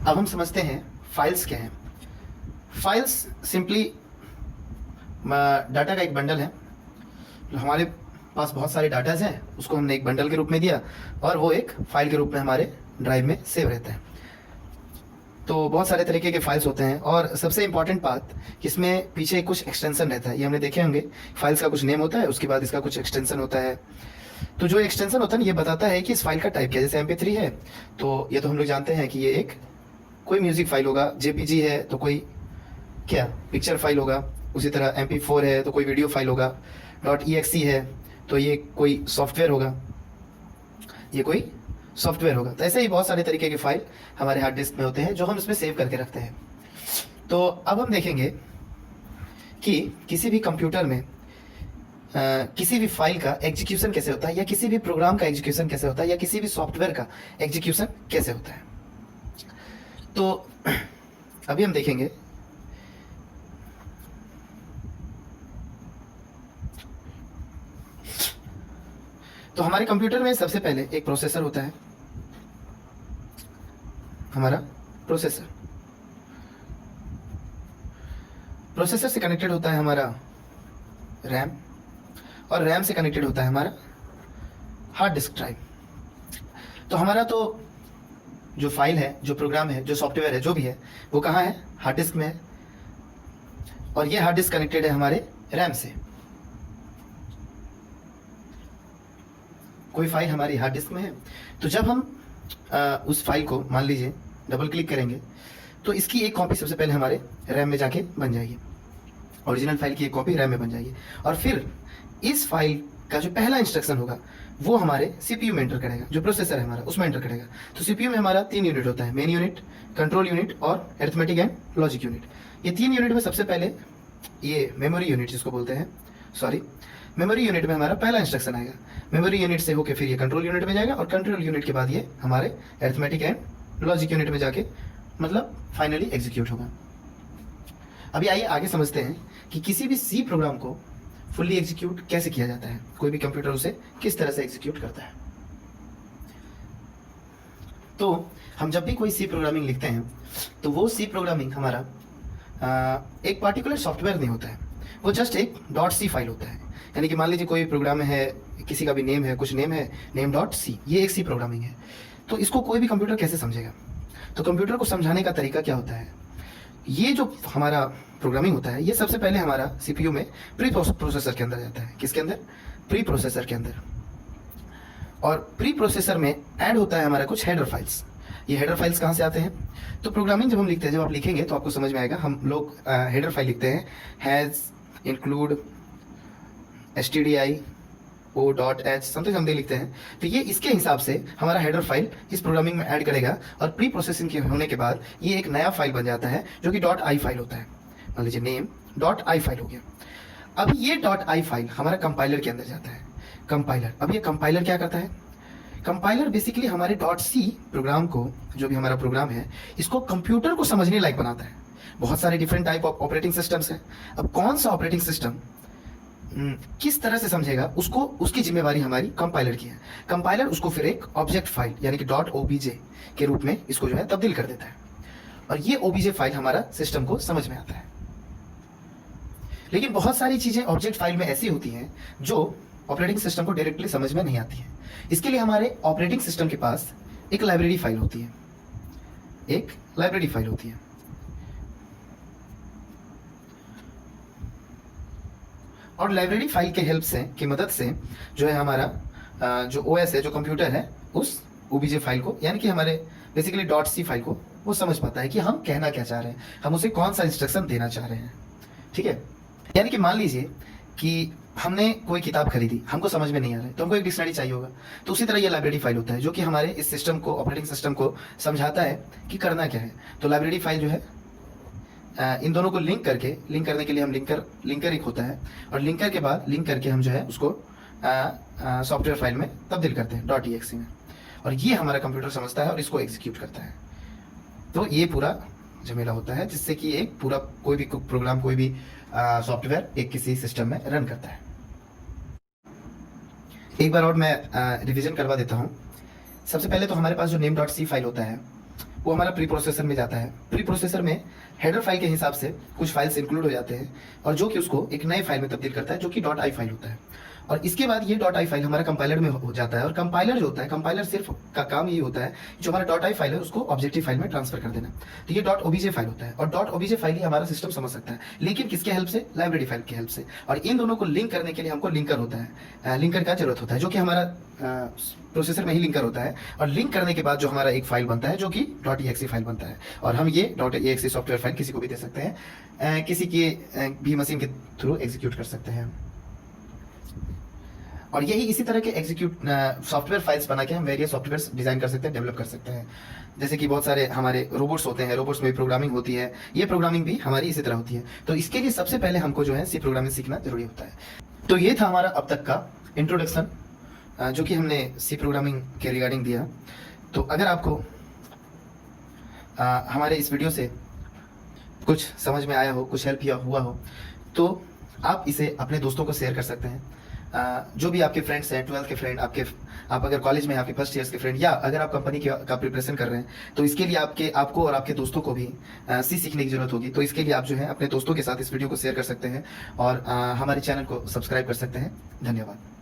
अब हम समझते हैं फाइल्स क्या हैं। फाइल्स सिंपली डाटा का एक बंडल है। हमारे पास बहुत सारे डाटाज हैं, उसको हमने एक बंडल के रूप में दिया और वो एक फाइल के रूप में हमारे ड्राइव में सेव रहता है। तो बहुत सारे तरीके के फाइल्स होते हैं और सबसे इंपॉर्टेंट बात कि इसमें पीछे कुछ एक्सटेंशन रहता है। ये हमने देखे होंगे, फाइल्स का कुछ नेम होता है, उसके बाद इसका कुछ एक्सटेंशन होता है। तो जो एक्सटेंशन होता है ये बताता है कि इस फाइल का टाइप क्या है। जैसे MP3 है तो ये तो हम लोग जानते हैं कि ये एक कोई म्यूजिक फाइल होगा, JPG है तो कोई क्या पिक्चर फाइल होगा, उसी तरह MP4 है तो कोई वीडियो फाइल होगा, .exe है तो ये कोई सॉफ्टवेयर होगा, ये कोई सॉफ्टवेयर होगा। तो ऐसे ही बहुत सारे तरीके के फाइल हमारे हार्ड डिस्क में होते हैं जो हम इसमें सेव करके रखते हैं। तो अब हम देखेंगे कि किसी भी कंप्यूटर में किसी भी फाइल का एग्जीक्यूशन कैसे होता है, या किसी भी प्रोग्राम का एग्जीक्यूशन कैसे होता है, या किसी भी सॉफ्टवेयर का एग्जीक्यूशन कैसे होता है। तो अभी हम देखेंगे तो हमारे कंप्यूटर में सबसे पहले एक प्रोसेसर होता है, हमारा प्रोसेसर। प्रोसेसर से कनेक्टेड होता है हमारा रैम, और रैम से कनेक्टेड होता है हमारा हार्ड डिस्क ड्राइव। तो हमारा तो जो फाइल है, जो प्रोग्राम है, जो सॉफ्टवेयर है, जो भी है वो कहाँ है, हार्ड डिस्क में है। और ये हार्ड डिस्क कनेक्टेड है हमारे रैम से। कोई फाइल हमारी हार्ड डिस्क में है तो जब हम उस फाइल को मान लीजिए डबल क्लिक करेंगे तो इसकी एक कॉपी सबसे पहले हमारे रैम में जाके बन जाएगी। ओरिजिनल फाइल की एक कॉपी रैम में बन जाएगी और फिर इस फाइल का जो पहला इंस्ट्रक्शन होगा वो हमारे CPU में एंटर करेगा, जो प्रोसेसर है हमारा उसमें एंटर करेगा। तो CPU में हमारा 3 यूनिट होता है, मेन यूनिट, कंट्रोल यूनिट और अरिथमेटिक एंड लॉजिक यूनिट। ये 3 यूनिट में सबसे पहले ये मेमोरी यूनिट जिसको बोलते हैं, मेमोरी यूनिट में हमारा पहला इंस्ट्रक्शन आएगा। मेमोरी यूनिट से होकर फिर ये कंट्रोल यूनिट में जाएगा और कंट्रोल यूनिट के बाद ये हमारे अरिथमेटिक एंड लॉजिक यूनिट में जाके मतलब फाइनली एग्जीक्यूट होगा। अभी आइए आगे समझते हैं कि किसी भी C प्रोग्राम को फुल्ली एग्जीक्यूट कैसे किया जाता है, कोई भी कंप्यूटर उसे किस तरह से एग्जीक्यूट करता है। तो हम जब भी कोई C प्रोग्रामिंग लिखते हैं तो वो C प्रोग्रामिंग हमारा एक पार्टिकुलर सॉफ्टवेयर नहीं होता है, वो जस्ट एक .c फाइल होता है। यानी कि मान लीजिए कोई प्रोग्राम है, किसी का भी नेम है, कुछ नेम है, name.c, ये एक C प्रोग्रामिंग है। तो इसको कोई भी कंप्यूटर कैसे समझेगा? तो कंप्यूटर को समझाने का तरीका क्या होता है, ये जो हमारा प्रोग्रामिंग होता है ये सबसे पहले हमारा CPU में प्री प्रोसेसर के अंदर जाता है। किसके अंदर? प्री प्रोसेसर के अंदर। और प्री प्रोसेसर में ऐड होता है हमारा कुछ हेडर फाइल्स। ये हेडर फाइल्स कहाँ से आते हैं? तो प्रोग्रामिंग जब हम लिखते हैं, जब आप लिखेंगे तो आपको समझ में आएगा। हम लोग हेडर फाइल लिखते हैं, has, include, stdio, o.h something लिखते हैं। तो ये इसके हिसाब से हमारा हेडर फाइल इस प्रोग्रामिंग में ऐड करेगा और प्री प्रोसेसिंग के होने के बाद ये एक नया फाइल बन जाता है जो कि .i फाइल होता है। मान लीजिए name.i फाइल हो गया। अब ये .i फाइल हमारा कंपाइलर के अंदर जाता है। कंपाइलर, अब ये कंपाइलर क्या करता है? कंपाइलर बेसिकली हमारे .c प्रोग्राम को, जो भी हमारा प्रोग्राम है, इसको कंप्यूटर को समझने लायक बनाता है। बहुत सारे different type of operating systems हैं। अब कौन सा ऑपरेटिंग सिस्टम किस तरह से समझेगा उसको, उसकी जिम्मेवारी हमारी कंपाइलर की है। कंपाइलर उसको फिर एक ऑब्जेक्ट फाइल यानी कि .obj के रूप में इसको जो है तब्दील कर देता है और ये obj फाइल हमारा सिस्टम को समझ में आता है। लेकिन बहुत सारी चीजें ऑब्जेक्ट फाइल में ऐसी होती हैं जो ऑपरेटिंग सिस्टम को डायरेक्टली समझ में नहीं आती है। इसके लिए हमारे ऑपरेटिंग सिस्टम के पास एक लाइब्रेरी फाइल होती है, एक लाइब्रेरी फाइल होती है। और लाइब्रेरी फाइल के हेल्प से, की मदद से जो है हमारा जो OS है, जो कंप्यूटर है, उस obj फाइल को यानी कि हमारे बेसिकली .c फाइल को वो समझ पाता है कि हम कहना क्या चाह रहे हैं, हम उसे कौन सा इंस्ट्रक्शन देना चाह रहे हैं। ठीक है, यानी कि मान लीजिए कि हमने कोई किताब खरीदी, हमको समझ में नहीं आ रहा है तो हमको एक डिक्शनरी चाहिए होगा। तो उसी तरह ये लाइब्रेरी फाइल होता है जो कि हमारे इस सिस्टम को, ऑपरेटिंग सिस्टम को समझाता है कि करना क्या है। तो लाइब्रेरी फाइल जो है इन दोनों को लिंक करने के लिए हम लिंकर एक होता है और लिंकर के बाद लिंक करके हम जो है उसको सॉफ्टवेयर फाइल में तब्दील करते हैं .exe में, और ये हमारा कंप्यूटर समझता है और इसको एग्जीक्यूट करता है। तो ये पूरा झमेला होता है जिससे कि एक पूरा कोई भी प्रोग्राम, कोई भी सॉफ्टवेयर एक किसी सिस्टम में रन करता है। एक बार और मैं रिवीजन करवा देता हूँ। सबसे पहले तो हमारे पास जो name.c फाइल होता है वो हमारा प्री प्रोसेसर में जाता है। प्री प्रोसेसर में हेडर फाइल के हिसाब से कुछ फाइल्स इंक्लूड हो जाते हैं और जो कि उसको एक नए फाइल में तब्दील करता है जो कि .i फाइल होता है। और इसके बाद ये .i फाइल हमारा कंपाइलर में हो जाता है और कंपाइलर जो होता है, कंपाइलर सिर्फ का काम ये होता है जो हमारा .i फाइल है उसको ऑब्जेक्टिव फाइल में ट्रांसफर कर देना। तो ये .obj फाइल होता है और .obj फाइल ही हमारा सिस्टम समझ सकता है, लेकिन किसके हेल्प से? लाइब्रेरी फाइल की हेल्प से। और इन दोनों को लिंक करने के लिए हमको लिंकर होता है, लिंकर का जरूरत होता है जो कि हमारा प्रोसेसर में ही लिंकर होता है। और लिंक करने के बाद जो हमारा एक फाइल बनता है जो कि .exe फाइल बनता है और हम ये .exe सॉफ्टवेयर फाइल किसी को भी दे सकते हैं, किसी की भी मशीन के थ्रू एग्जीक्यूट कर सकते हैं। और यही इसी तरह के एग्जीक्यूट सॉफ्टवेयर फाइल्स बना के हम वेरियस सॉफ्टवेयर डिजाइन कर सकते हैं, डेवलप कर सकते हैं। जैसे कि बहुत सारे हमारे रोबोट्स होते हैं, रोबोट्स में भी प्रोग्रामिंग होती है, ये प्रोग्रामिंग भी हमारी इसी तरह होती है। तो इसके लिए सबसे पहले हमको जो है सी प्रोग्रामिंग सीखना जरूरी होता है। तो ये था हमारा अब तक का इंट्रोडक्शन जो कि हमने सी प्रोग्रामिंग के रिगार्डिंग दिया। तो अगर आपको हमारे इस वीडियो से कुछ समझ में आया हो, कुछ हेल्प हुआ हो, तो आप इसे अपने दोस्तों को शेयर कर सकते हैं। जो भी आपके फ्रेंड्स हैं, 12th के फ्रेंड, आप अगर कॉलेज में आपके फर्स्ट ईयर्स के फ्रेंड, या अगर आप कंपनी का प्रिपरेशन कर रहे हैं, तो इसके लिए आपको और आपके दोस्तों को भी सी सीखने की जरूरत होगी। तो इसके लिए आप जो है अपने दोस्तों के साथ इस वीडियो को शेयर कर सकते हैं और हमारे चैनल को सब्सक्राइब कर सकते हैं। धन्यवाद।